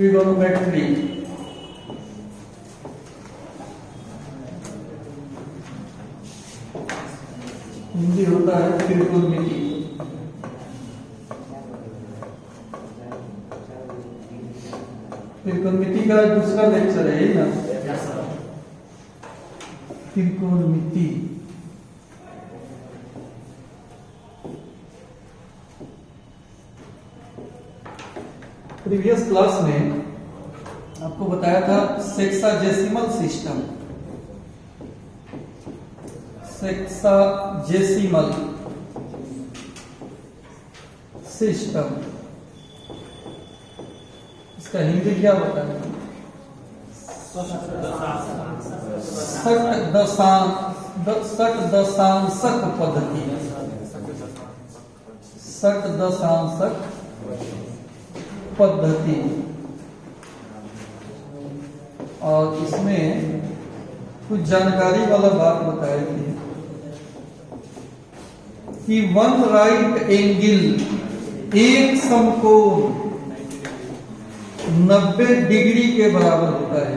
Trigonometry, Hindi होता है त्रिकोणमिति। त्रिकोणमिति का दूसरा लेक्चर है ना, त्रिकोणमिति। प्रीवियस क्लास में आपको बताया था सेक्साजेसिमल सिस्टम, सेक्साजेसिमल सिस्टम, इसका हिंदी क्या होता है? षट्दशांशक पद्धति, षट्दशांशक पद्धति। और इसमें कुछ जानकारी वाला बात बताई थी कि वन राइट एंगल, एक समकोण 90 डिग्री के बराबर होता है।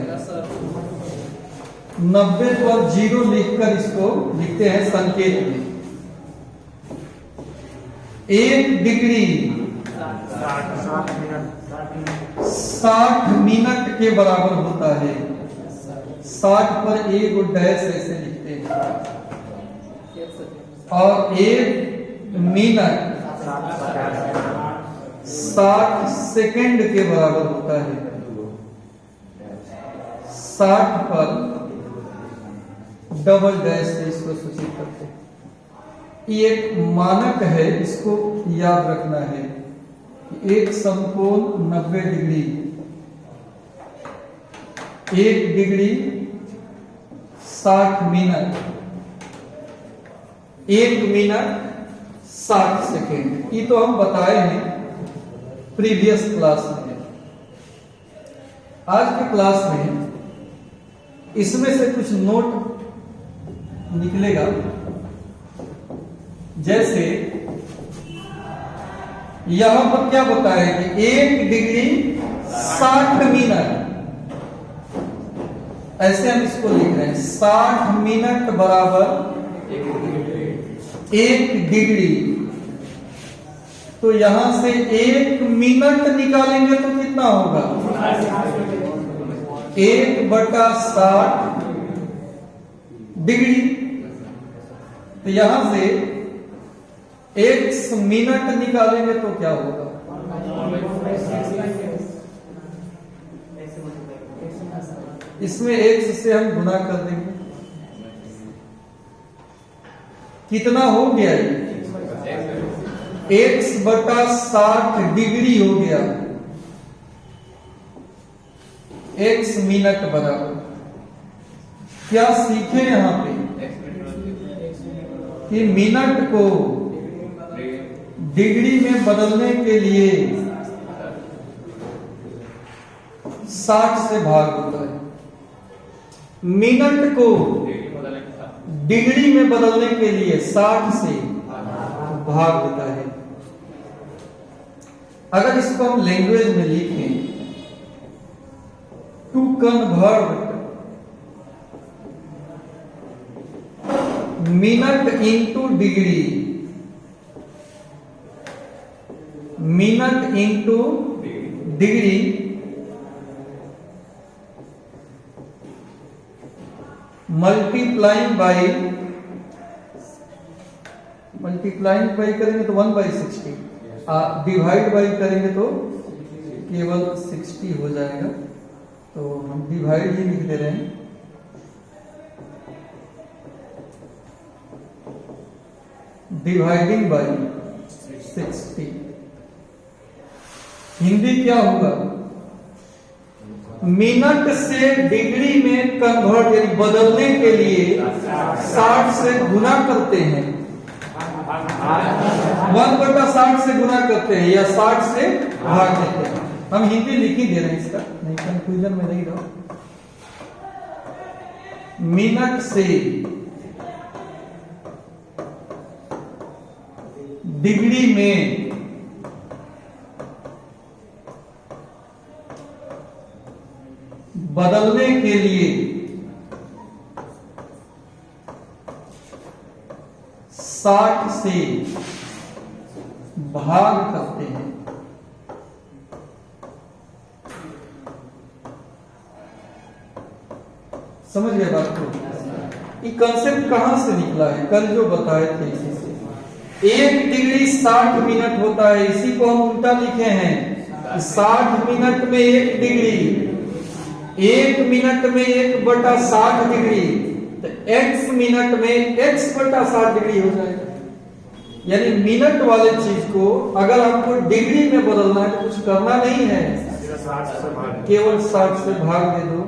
90 पर 0 लिखकर इसको लिखते हैं संकेत में। 1 डिग्री 60 मिनट के बराबर होता है। 60 पर 1 डैश ऐसे लिखते हैं। और 1 मिनट 60 सेकंड के बराबर होता है। 60 पर डबल डैश से इसको सूचित करते हैं। ये एक मानक है, इसको याद रखना है कि एक समकोण 90 degree, 1 degree 60 minute, 1 minute 60 second. ये तो हम बताए हैं प्रीवियस क्लास में। आज के क्लास में इसमें से कुछ नोट निकलेगा। जैसे यहां पर क्या बताया कि 1 डिग्री 60 मिनट, ऐसे हम इसको लिख रहे हैं। 60 मिनट बराबर 1 डिग्री। तो यहां से 1 मिनट निकालेंगे तो कितना होगा? 1/60 डिग्री। तो यहां से 1 मिनट निकालेंगे तो क्या होगा? इसमें 1 से हम गुना कर देंगे। कितना हो गया? 1/60 डिग्री हो गया। 1 मिनट बराबर। क्या सीखे यहां पे कि मिनट को डिग्री में बदलने के लिए 60 से भाग होता है। मिनट को डिग्री में बदलने के लिए 60 से भाग होता है। अगर इसको हम लैंग्वेज में लिखें, to convert minute into degree, minute into degree, multiplying by करेंगे तो 1/60, डिवाइड बाई करेंगे तो केवल 60 हो जाएगा। तो हम डिवाइड ही लिख दे रहे हैं। Dividing by 60। हिंदी क्या होगा? मिनट से डिग्री में कन्वर्ट यानी बदलने के लिए 60 से गुना करते हैं। 1/60 से गुना करते हैं या 60 से भाग देते हैं। हम हिंदी लिख ही दे रहे हैं, इसका नहीं कंफ्यूजन में नहीं रहो। मिनट से डिग्री में के लिए 60 से भाग करते हैं। समझ गए बात को? ये कंसेप्ट कहां से निकला है? कल जो बताए थे इसी से। 1 डिग्री 60 मिनट होता है, इसी को हम उल्टा लिखे हैं। 60 मिनट में 1 डिग्री, 1 मिनट में 1/60 डिग्री, तो x मिनट में x/60 डिग्री हो जाएगा। यानी मिनट वाले चीज को अगर आपको डिग्री में बदलना है तो कुछ करना नहीं है, केवल 60 से भाग दे दो।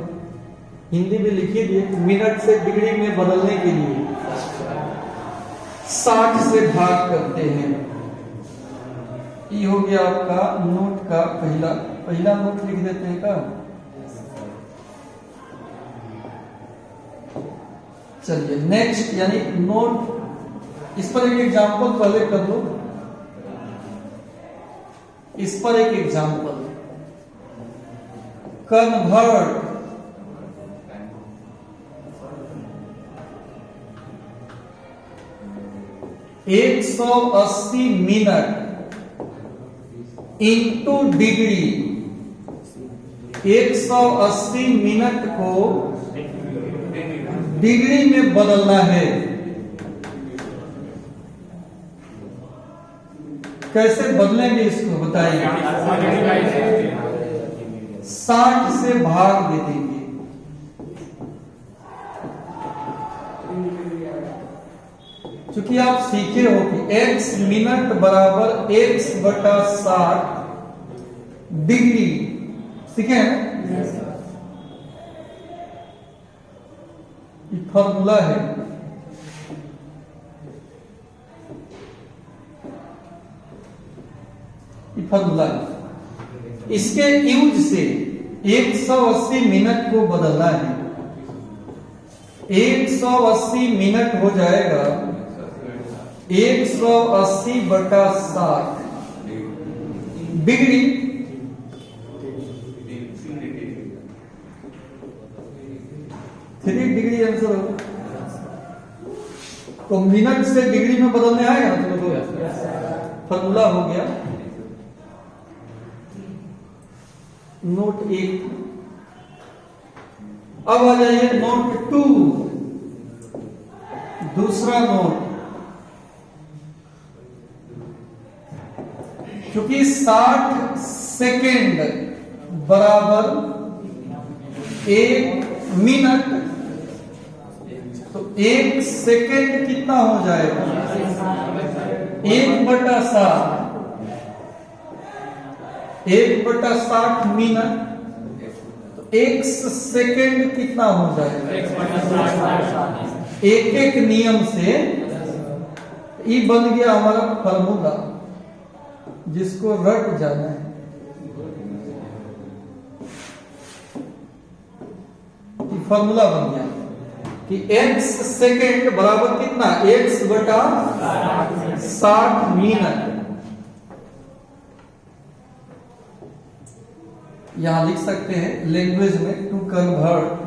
हिंदी में लिखिए दिए, मिनट से डिग्री में बदलने के लिए 60 से भाग करते हैं। ये हो गया आपका नोट का पहला नोट लिख देते हैं का। चलिए नेक्स्ट, यानी नोट, इस पर एक एग्जांपल पहले कर लो। इस पर एक example, convert 180 minute into degree. 180 minute को डिग्री में बदलना है। कैसे बदलेंगे इसको बताइए? 60 से भाग दे देंगे। क्योंकि आप सीखे हो कि x मिनट बराबर x/60 डिग्री, सीखे हैं ना? ये फॉर्मूला है। ये फॉर्मूला है। इसके यूज से 180 मिनट को बदलना है। 180 मिनट हो जाएगा 180/60 डिग्री। 3 डिग्री आंसर होगा। तो मिनट से डिग्री में बदलने आएगा ना तुम्हें? तो फॉर्मूला हो गया। नोट 1। अब आ जाइए नोट 2, दूसरा नोट। क्योंकि 60 सेकेंड बराबर 1 मिनट, तो 1 सेकेंड कितना हो जाएगा? 1/60। 1/60 मिनट, तो 1 सेकेंड कितना हो जाएगा? एक नियम से ये बन गया हमारा फॉर्मूला, जिसको रट जाना है। ये फॉर्मूला बन गया कि x सेकेंड बराबर कितना? x/60 minute. यहां लिख सकते हैं लैंग्वेज में, टू कन्वर्ट।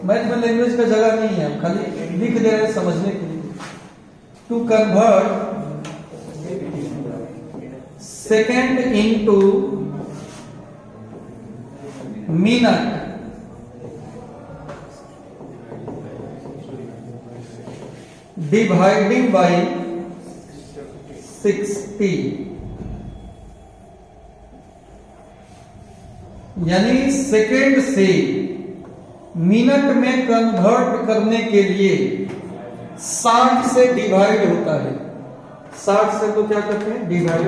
मैथ में लैंग्वेज का जगह नहीं है, हम खाली लिख दे रहे हैं समझने के लिए। To convert second into minute, dividing by 60, यानी सेकेंड से मिनट में कन्वर्ट करने के लिए 60 से डिवाइड होता है। 60 से तो क्या करते हैं? डिवाइड।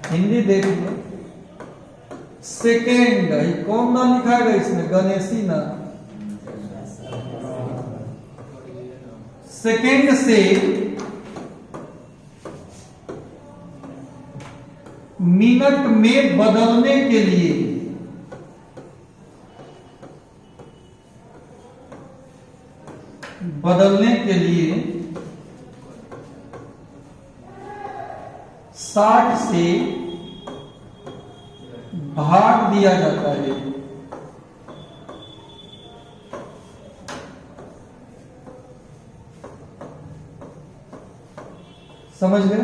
हिंदी देख लो, सेकेंड कौन ना लिखा है इसमें? गणेशी ना। सेकेंड से मिनट में बदलने के लिए बदलने के लिए 60 से भाग दिया जाता है। समझ गए?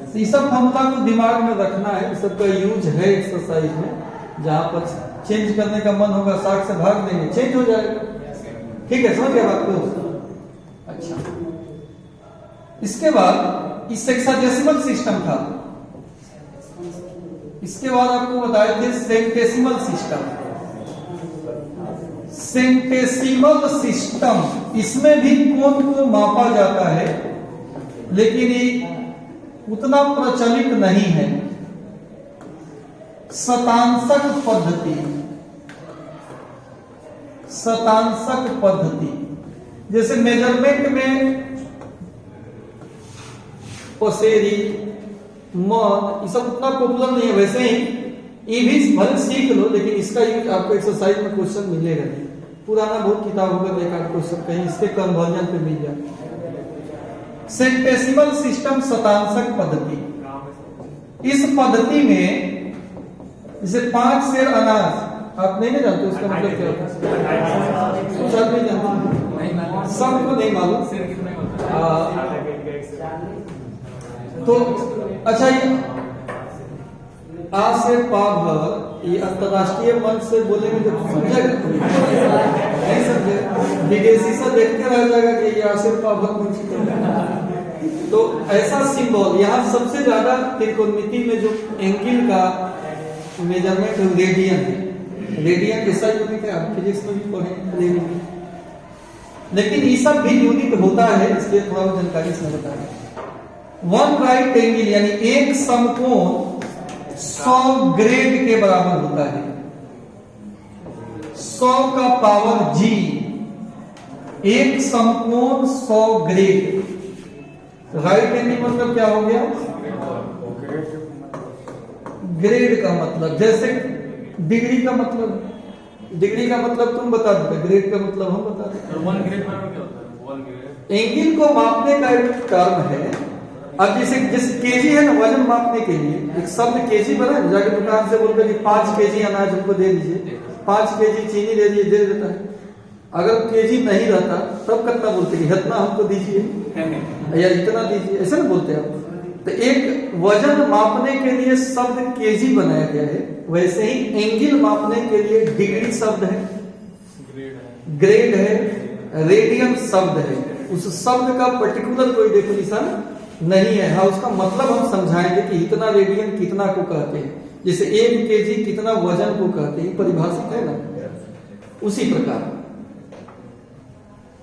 तो ये सब फॉर्मूला को दिमाग में रखना है, इस सबका यूज है एक्सरसाइज में। जहां पर चेंज करने का मन होगा 60 से भाग देंगे, चेंज हो जाएगा। ठीक है, समझ गए बात को? अच्छा, इसके बाद इस हेक्साडेसिमल सिस्टम था, इसके बाद आपको बताए थे सेंटेसिमल सिस्टम। सेंटेसिमल सिस्टम, इसमें भी कोण को मापा जाता है, लेकिन ये उतना प्रचलित नहीं है। शतांशक पद्धति, शतांशक पद्धति, जैसे मेजरमेंट में पसेरी, मौत, ये सब उतना पॉपुलर नहीं है। वैसे ही ये भी भले सीख लो, लेकिन इसका यूज आपको एक्सरसाइज में क्वेश्चन मिलेगा नहीं। पुराना बहुत किताब होगा, एक आध क्वेश्चन कहीं इसके कन्वर्जन पे मिल जाए। सेंटेसिमल सिस्टम, शतांशक पद्धति, इस पद्धति में जैसे 5 सेर अनाज, आप नहीं ना जानते उसका मतलब क्या होता है? कुछ आदमी जानते, सबको नहीं मालूम। तो अच्छा, ये आज से पाव, ये अंतरराष्ट्रीय मंच से बोलेंगे तो समझेगा नहीं, समझे? विदेशी से देखते रह जाएगा कि ये आसिर पाव कौन सी। तो ऐसा सिंबल यहाँ सबसे ज्यादा त्रिकोणमिति में जो एंगल का मेजरमेंट रेडियन है। रेडियन ऐसा यूनिट है, आप फिजिक्स में भी पढ़े, लेकिन ये सब भी यूनिट होता है, इसलिए थोड़ा जानकारी इसमें बताएं। वन राइट एंगल यानी एक समकोण 100 ग्रेड के बराबर होता है। 100 का पावर जी, एक समकोण 100 ग्रेड। राइट एंगल मतलब क्या हो गया? ग्रेड का मतलब, जैसे डिग्री का मतलब, डिग्री का मतलब तुम बता दो, ग्रेड का मतलब हम बता देते। 1 ग्रेड क्या होता है? एंगल को मापने का एक टर्म है। अब जैसे केजी है ना, वजन मापने के लिए एक शब्द केजी बना है, जाके दुकान से बोलते कि 5 केजी अनाज हमको दे दीजिए, 5 केजी चीनी दे दीजिए, दे देता है। अगर केजी नहीं रहता तब कितना बोलते कि इतना हमको दीजिए या इतना दीजिए, ऐसा ना बोलते आप। तो एक वजन मापने के लिए शब्द केजी बनाया गया है, वैसे ही एंगल मापने के लिए डिग्री शब्द है, ग्रेड है, रेडियन शब्द है। उस शब्द का पर्टिकुलर कोई डेफिनेशन नहीं है। हाँ, उसका मतलब हम समझाएंगे कि इतना रेडियन कितना को कहते हैं, जैसे 1 केजी कितना वजन को कहते हैं, परिभाषित है ना। उसी प्रकार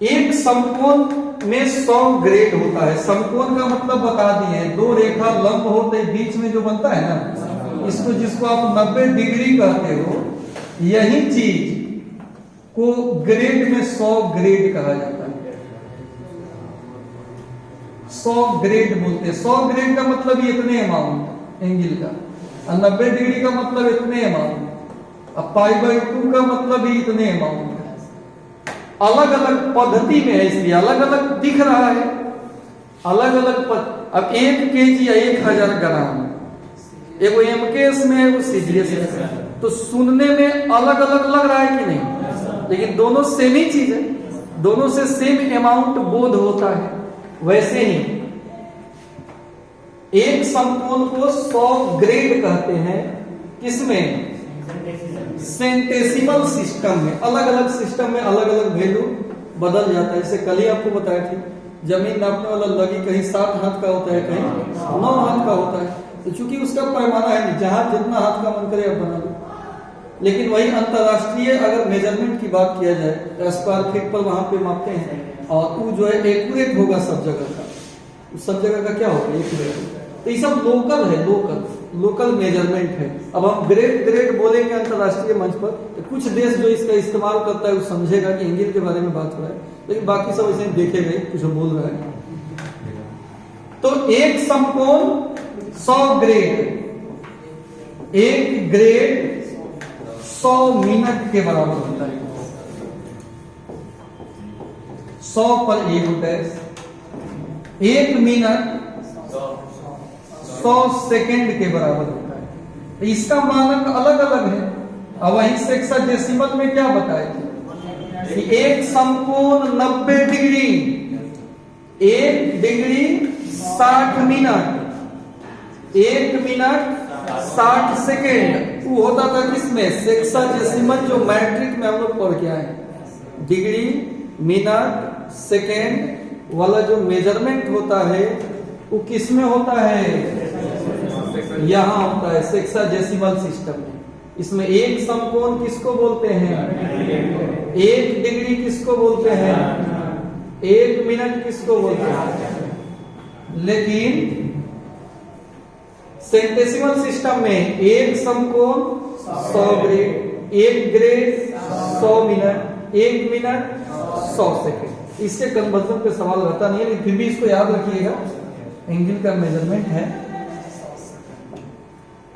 एक समकोण में 100 ग्रेड होता है। समकोण का मतलब बता दिए, 2 रेखा लंब होते बीच में जो बनता है ना, इसको जिसको आप 90 डिग्री कहते हो, यही चीज को ग्रेड में 100 ग्रेड कहा जाता है। 100 ग्रेड बोलते हैं। 100 ग्रेड का मतलब ये इतने अमाउंट एंगल का, और 90 डिग्री का मतलब इतने अमाउंट, अब π/2 का मतलब भी इतने अमाउंट। अलग अलग पद्धति में है, इसलिए अलग अलग दिख रहा है, अलग अलग अब 1 केजी या 1000 ग्राम, एगो एमकेएस में है, वो सीजीएस है, तो सुनने में अलग अलग लग रहा है कि नहीं, लेकिन दोनों सेम ही चीज है, दोनों से सेम अमाउंट बोध होता है। वैसे ही एक समकोण को 100 ग्रेड कहते हैं, किसमें? सेंटेसिमल सिस्टम में। अलग अलग सिस्टम में अलग अलग वैल्यू बदल जाता है। जैसे कल ही आपको बताया थी, जमीन नापने वाला लगी कहीं 7 हाथ का होता है, कहीं 9 हाथ का होता है, तो चूंकि उसका पैमाना है नहीं, जहां जितना हाथ का मन करे आप बना लो। लेकिन वही अंतरराष्ट्रीय अगर मेजरमेंट की बात किया जाए, स्क्वायर फीट पर वहां पे मापते हैं, और वो जो है एक्यूरेट होगा सब जगह का, सब जगह का क्या होगा? एक्यूरेट। तो ये सब लोकल है, लोकल मेजरमेंट है। अब हम ग्रेड बोलेंगे अंतरराष्ट्रीय मंच पर, तो कुछ देश जो इसका इस्तेमाल करता है वो समझेगा कि एंगल के बारे में बात हो रहा है, लेकिन बाकी सब ऐसे देखे गए कुछ बोल रहा है। तो एक समकोण 100 ग्रेड, एक ग्रेड 100 मिनट के बराबर होता है। 100 पर 1 डैश, 1 मिनट 100 सेकेंड के बराबर होता है। तो इसका मानक अलग अलग है। अब वहीं हेक्साडेसिमल में क्या बताए थे कि एक समकोण 90 degree, 1 degree 60 minute, 1 minute 60 second. वो होता था किसमें? सेक्साजेसिमल, जो मैट्रिक में हम लोग पढ़ के आए। डिग्री, मिनट, सेकेंड वाला जो मेजरमेंट होता है वो किसमें होता है? यहाँ होता है सेक्साजेसिमल सिस्टम में। इसमें एक समकोण किसको बोलते हैं? 1 डिग्री किसको बोलते हैं? 1 मिनट किसको बोलते हैं? लेकिन सेंटेसिमल सिस्टम में 1 समकोण 100 grade, 1 grade 100 minute, 1 minute 100 second. इससे कन्वर्जन पे सवाल रहता नहीं है, लेकिन फिर भी इसको याद रखिएगा, एंगल का मेजरमेंट है।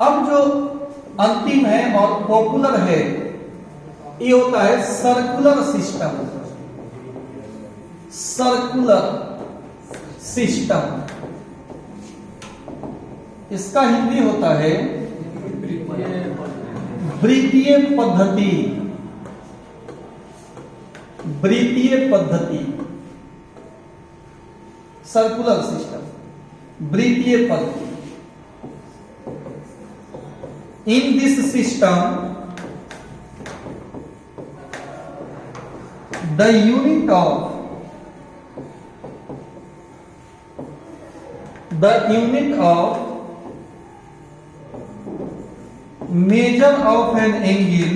अब जो अंतिम है और पॉपुलर है, ये होता है सर्कुलर सिस्टम। सर्कुलर सिस्टम, इसका हिंदी होता है वृत्तीय पद्धति। वृत्तीय पद्धति, सर्कुलर सिस्टम, वृत्तीय पद्धति। In this system, the unit of measure of an angle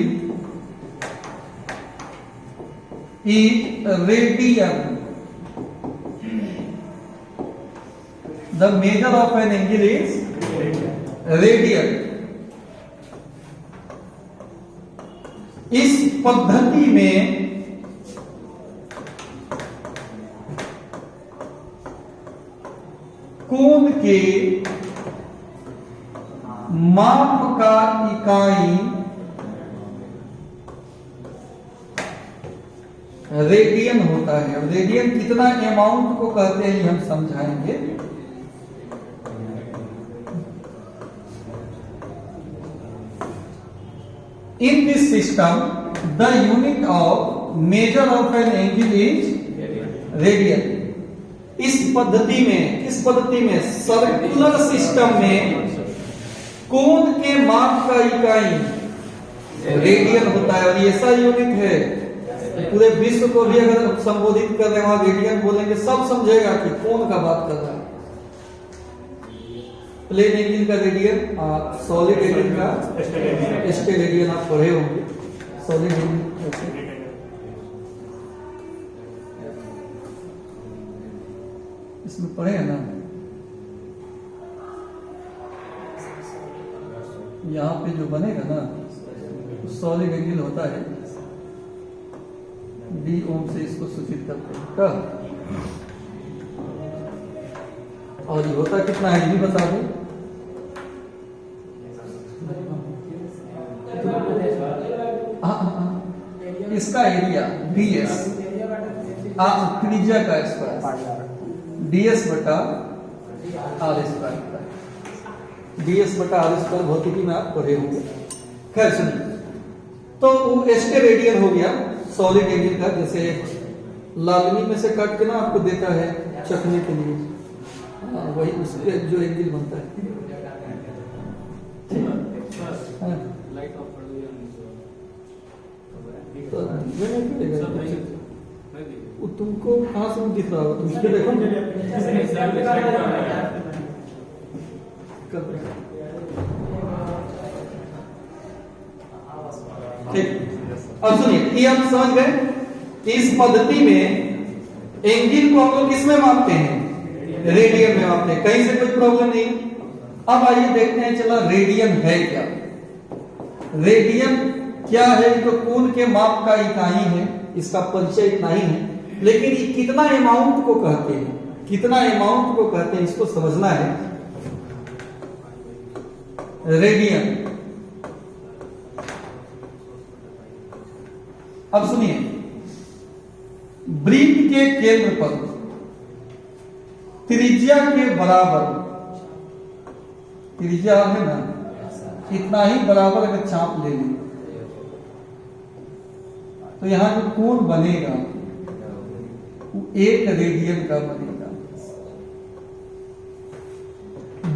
is radian. The measure of an angle is radian. इस पद्धति में कोण के माप का इकाई रेडियन होता है। रेडियन कितना अमाउंट को कहते हैं ये हम समझाएंगे। In this system, the unit of measure of an angle is radian. इस पद्धति में, किस पद्धति में? सर्कुलर सिस्टम में कोण के माप का इकाई रेडियन होता है। और ये ऐसा यूनिट है पूरे विश्व को भी अगर संबोधित कर रहे हैं, वहां रेडियन बोलेंगे, सब समझेगा कि कोण का बात कर रहा है। प्लेन एंगल का रेडियन, सॉलिड एंगल का स्टेरेडियन आप पढ़े होंगे। सॉलिड एंगल इसमें पढ़े हैं ना, यहाँ पे जो बनेगा ना सॉलिड एंगल होता है, डी ओम से इसको सूचित करते हैं क्या? और ये होता कितना है ये भी बता दो। इसका एरिया ds, त्रिज्या का स्क्वायर ds बटा आर स्क्वायर। ds बटा आर स्क्वायर भौतिकी में आप पढ़े होंगे। खैर सुनिए, तो वो स्टेरेडियन हो गया सॉलिड एंगल का, जैसे लालनी में से काट के ना आपको देता है चखने के लिए, वही उसके जो एंगल बनता है। वो तुमको कहाँ से दिख रहा हो? तुम इसके देखो ठीक। अब सुनिए, ये हम समझ गए। इस पद्धति में एंगल को हम लोग किसमें मापते हैं? रेडियन में मापते हैं। कहीं से कोई प्रॉब्लम नहीं। अब आइए देखते हैं, चला रेडियन है क्या? रेडियन क्या है? तो कोण के माप का इकाई है, इसका परिचय इतना ही है। लेकिन ये कितना अमाउंट को कहते हैं, कितना अमाउंट को कहते हैं, इसको समझना है। रेडियन, अब सुनिए, वृत्त के केंद्र पर त्रिज्या के बराबर, त्रिज्या है ना, इतना ही बराबर अगर चाप ले लें तो यहां जो कोण बनेगा वो 1 रेडियन का बनेगा।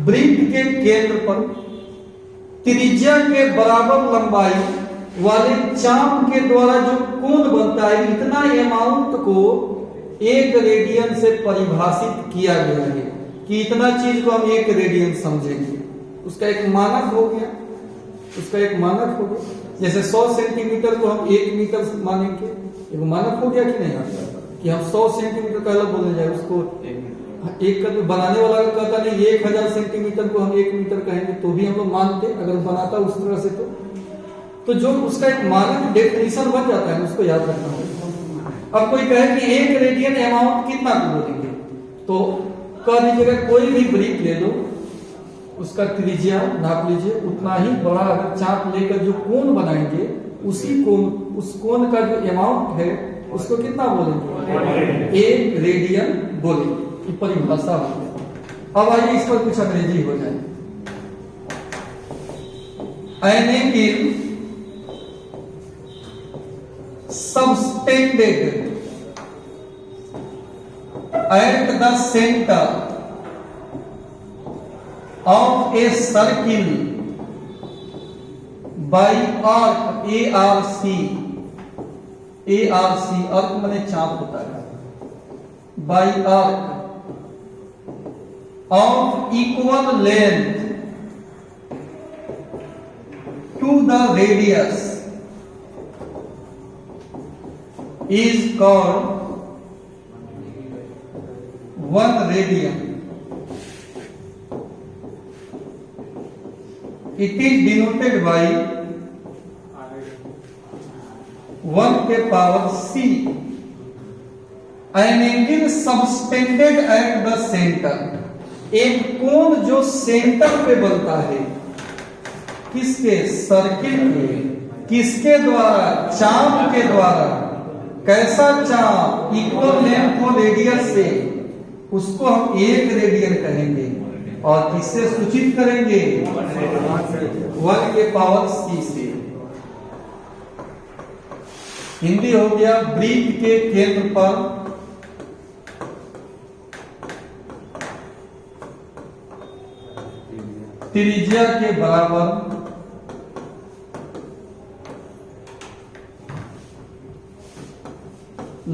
वृत्त के केंद्र पर त्रिज्या के बराबर लंबाई वाले चाप के द्वारा जो कोण बनता है, इतना अमाउंट को 1 रेडियन से परिभाषित किया गया है कि इतना चीज को हम 1 रेडियन समझेंगे। उसका एक मानक हो गया, उसका एक मानक हो गया। जैसे 100 सेंटीमीटर को हम 1 मीटर मानेंगे, एक मानक हो गया कि नहीं आपका, कि हम 100 सेंटीमीटर पहले बोले जाए उसको एक बनाने वाला कहता नहीं 1000 सेंटीमीटर को हम 1 मीटर कहेंगे तो भी हम लोग मानते, अगर बनाता उस तरह से तो जो उसका एक मानक डेफिनेशन बन जाता है, उसको याद रखना होगा। अब कोई कहे कि 1 रेडियन अमाउंट कितना को बोलेंगे, तो कह दीजिएगा कोई भी वृत्त ले लो, उसका त्रिज्या नाप लीजिए, उतना ही बड़ा अगर चाप लेकर जो कोण बनाएंगे उसी कोण, उस कोण का जो अमाउंट है उसको कितना बोलेंगे, 1 रेडियन बोलेंगे। ये परिभाषा हो गया। अब आइए इस पर कुछ अंग्रेजी हो जाए। An angle subtended at the center of a circle by arc ARC, arc माने चाप होता है, by arc of equal length to the radius is called 1 radian. It is denoted by 1 के power c. An angle subtended at the center, एक कोण जो centre पे बनता है, किसके, सर्किल के, किसके द्वारा, चाप के द्वारा। कैसा चाप, इक्वल लेंथ को रेडियस से, उसको हम 1 रेडियन कहेंगे और किससे सूचित करेंगे, 1 के पावर c से। हिंदी हो गया, वृत्त के केंद्र पर त्रिज्या के बराबर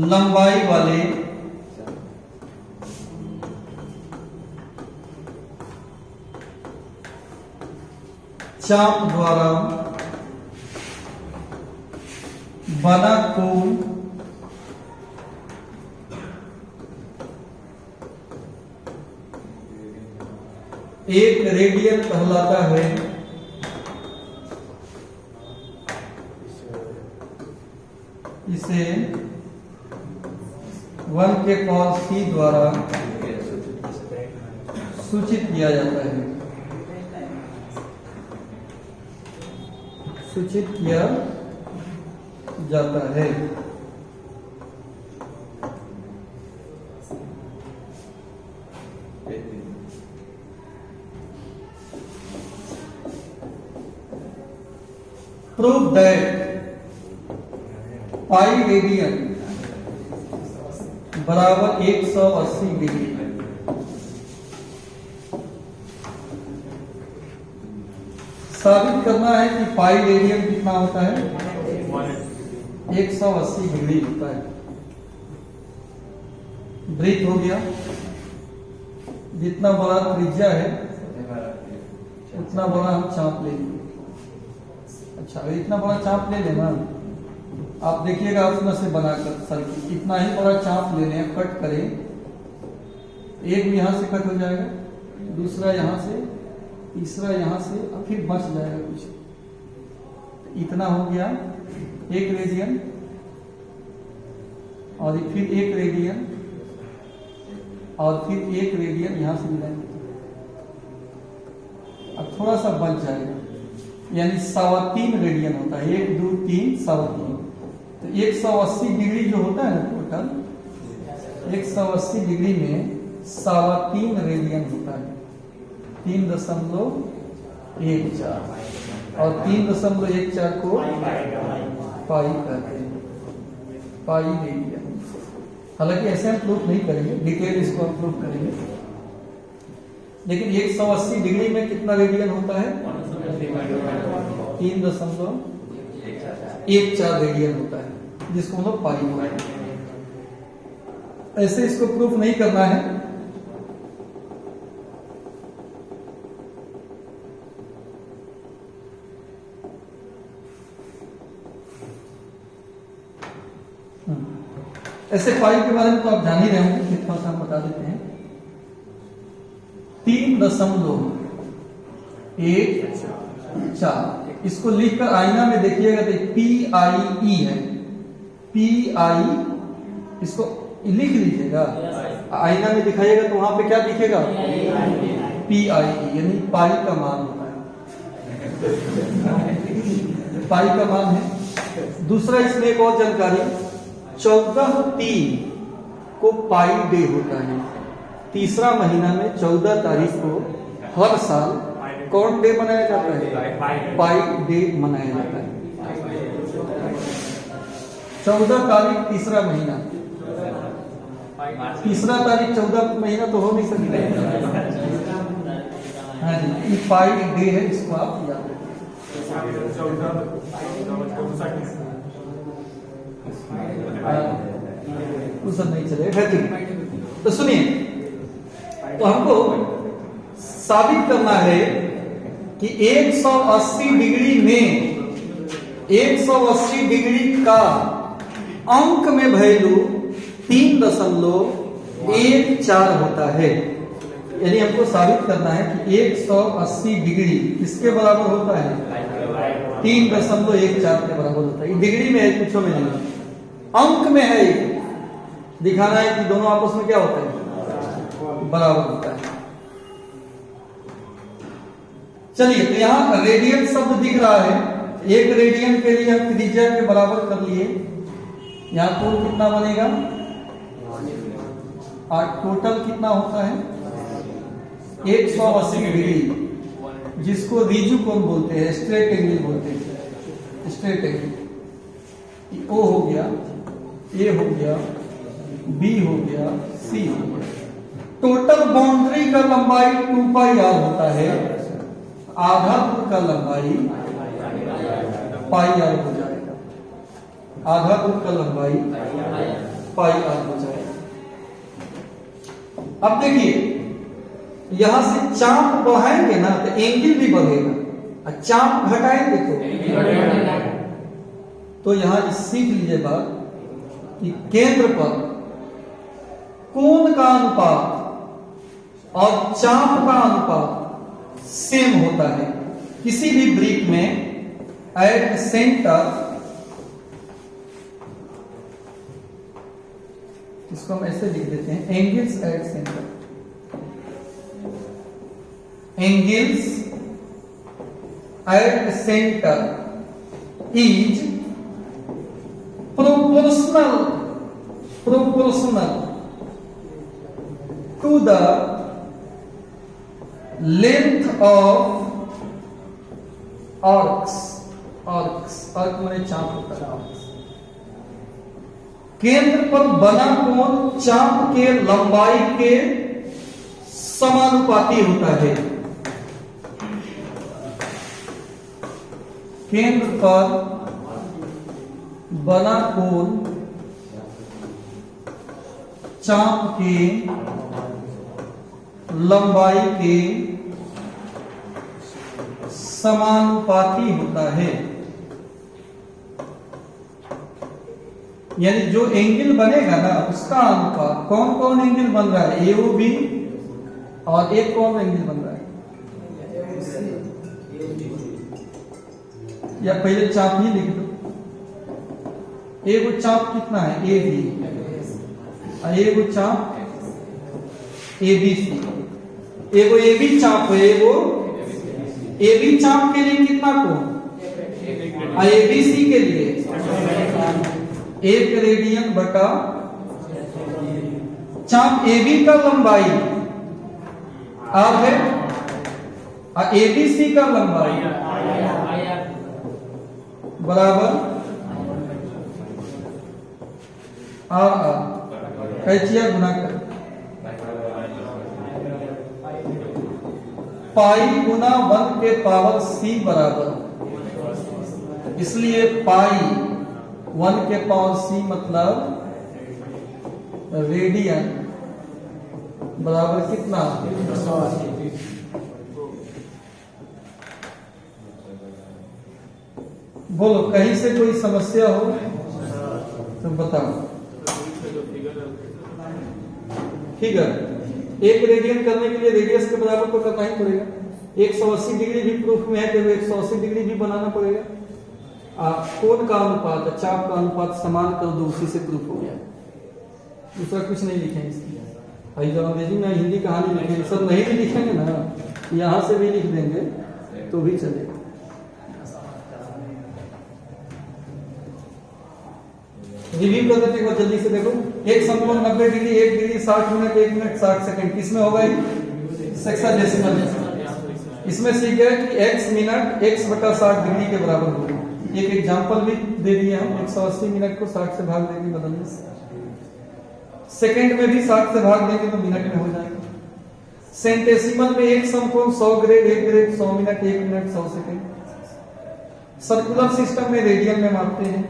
लंबाई वाले चाप द्वारा बना कोण एक रेडियन कहलाता है। इसे 1 के पावर c द्वारा सूचित किया जाता है, सूचित किया जाता है। Prove that पाई रेडियन बराबर 180 डिग्री। साबित करना है कि पाई रेडियन कितना होता है, 180 डिग्री होता है। वृत्त हो गया, जितना बड़ा त्रिज्या है उतना बड़ा हम चाप लेंगे। अच्छा, इतना बड़ा चाप ले लेना, आप देखिएगा उसमें से बनाकर सर्किल, इतना ही बड़ा चाप ले लें, कट करें, एक भी यहां से कट हो जाएगा, दूसरा यहां से, तीसरा यहां से, और फिर बच जाएगा कुछ। इतना हो गया 1 रेडियन, और फिर 1 रेडियन, और फिर 1 रेडियन यहां से मिलाएंगे, अब थोड़ा सा बच जाएगा, यानी 3.25 रेडियन होता है। 1 2 3 3.25, तो 180 डिग्री जो होता है ना टोटल, 180 डिग्री में 3.25 रेडियन होता है, 3.14, और 3.14 को पाई कहते हैं, पाई रेडियन। हालांकि ऐसे हम प्रूफ नहीं करेंगे, डिटेल इसको हम प्रूफ करेंगे। लेकिन 180 डिग्री में कितना रेडियन होता है? 3.14 रेडियन होता है, जिसको हम लोग पाई बोलते हैं। ऐसे इसको प्रूफ नहीं करना है। ऐसे पाई के बारे में तो आप जान ही रहे होंगे, कितना सा हम बता देते हैं। 3.14 इसको लिखकर आईना में देखिएगा तो PIE है, PI, इसको लिख लीजिएगा। आईना में दिखाइएगा तो वहां पे क्या दिखेगा? PIE, यानी पाई का मान होता है, पाई का मान है। दूसरा इसमें एक और जानकारी, 14/3 को पाई डे होता है। तीसरा महीना में 14 तारीख को हर साल कौन डे मनाया जाता है? पाई डे मनाया जाता है। 14 तारीख तीसरा महीना, तीसरा तारीख 14 महीना तो हो नहीं सकता। हाँ जी, ये पाई डे है, इसको आप याद रखें। सब नहीं चलेगा। तो सुनिए, तो हमको साबित करना है कि 180 डिग्री में 180 डिग्री का अंक में वैल्यू 3.14 होता है। यानी हमको साबित करना है कि 180 डिग्री किसके बराबर होता है? 3.14 के बराबर होता है। डिग्री में है, पूछो में नहीं, अंक में है। दिखाना है कि दोनों आपस में क्या होता है? बराबर होता है। चलिए, तो यहां रेडियन शब्द दिख रहा है। एक रेडियन के लिए हम त्रिज्या के बराबर कर लिए। यहां कोण कितना बनेगा? और टोटल कितना होता है? 180 डिग्री, जिसको रिजु कोण बोलते हैं, स्ट्रेट एंगल बोलते हैं, स्ट्रेट एंगल। O हो गया, A हो गया, B हो गया, C हो गया। टोटल बाउंड्री का लंबाई 2πr होता है। आधा दूर का लंबाई πr हो जाएगा। आधा दूर का लंबाई πr हो जाएगा। अब देखिए, यहां से चाप बढ़ाएंगे ना तो एंगल भी बढ़ेगा, और चाप घटाएंगे तो यहां सीख लीजिए बात कि केंद्र पर कोण का अनुपात और चाप का अनुपात सेम होता है। किसी भी ब्रिक में एट सेंटर, इसको हम ऐसे लिख देते हैं, angles at centre, angles at centre is proportional to the length of arcs माने चाप होता है। केंद्र पर बना कोण चाप के लंबाई के समानुपाती होता है। केंद्र पर बना कोण चाप के लंबाई के समानुपाती होता है। यानी जो एंगल बनेगा ना, उसका अनुपात, कौन कौन एंगल बन रहा है? AOB, और एक कौन एंगल बन रहा है? या पहले चाप ही लिख दो। एगो चाप कितना है? AB, और एगो चाप ABC। एगो AB चाप है, एगो AB चाप के लिए कितना कोण? और ABC के लिए 1 रेडियन बटा चाप AB का लंबाई R है, और ABC का लंबाई बराबर R। कैचिया गुना कर पाई गुना 1 के पावर c बराबर, इसलिए पाई 1 के पावर c मतलब रेडियन बराबर कितना? बोलो, कहीं से कोई समस्या हो तो बताओ। फिगर 1 रेडियन करने के लिए रेडियस के बराबर तो करना ही पड़ेगा। 180 डिग्री भी प्रूफ में है तो 180 डिग्री भी बनाना पड़ेगा। कोण का अनुपात, चाप का अनुपात समान कर दो, उसी से प्रूफ हो गया। दूसरा कुछ नहीं लिखेंगे इसकी। भाई जो अंग्रेजी में हिंदी कहानी लिखेंगे, सब नहीं भी लिखेंगे ना, यहाँ से भी लिख देंगे तो भी चलेगा। रिव्यू कर देते हैं जल्दी से, देखो। एक समकोण 90 degree, 1 degree 60 minute, 1 minute 60 second, किसमें होगा? हेक्साडेसिमल। इसमें सीख गए कि x मिनट x बटा 60 डिग्री के बराबर होगा। एक एग्जांपल भी दे दिए हम, 180 मिनट को 60 से भाग देंगे बदलने से। सेकंड में भी 60 से भाग देंगे तो मिनट में हो जाएगा। सेंटेसिमल में एक समकोण 100 grade, 1 grade 100 minute, 1 minute 100 second. Circular system में रेडियन में मापते हैं।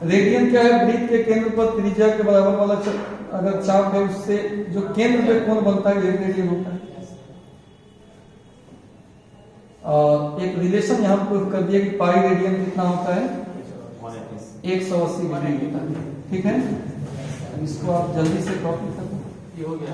रेडियन क्या है? वृत्त के केंद्र पर त्रिज्या के बराबर वाला अगर चाप है, उससे जो केंद्र पे कोण बनता है 1 रेडियन होता है। और एक रिलेशन यहाँ प्रूफ कर दिया कि पाई रेडियन कितना होता है? 180 डिग्री होता है। ठीक है, इसको आप जल्दी से कॉपी कर दो। ये हो गया।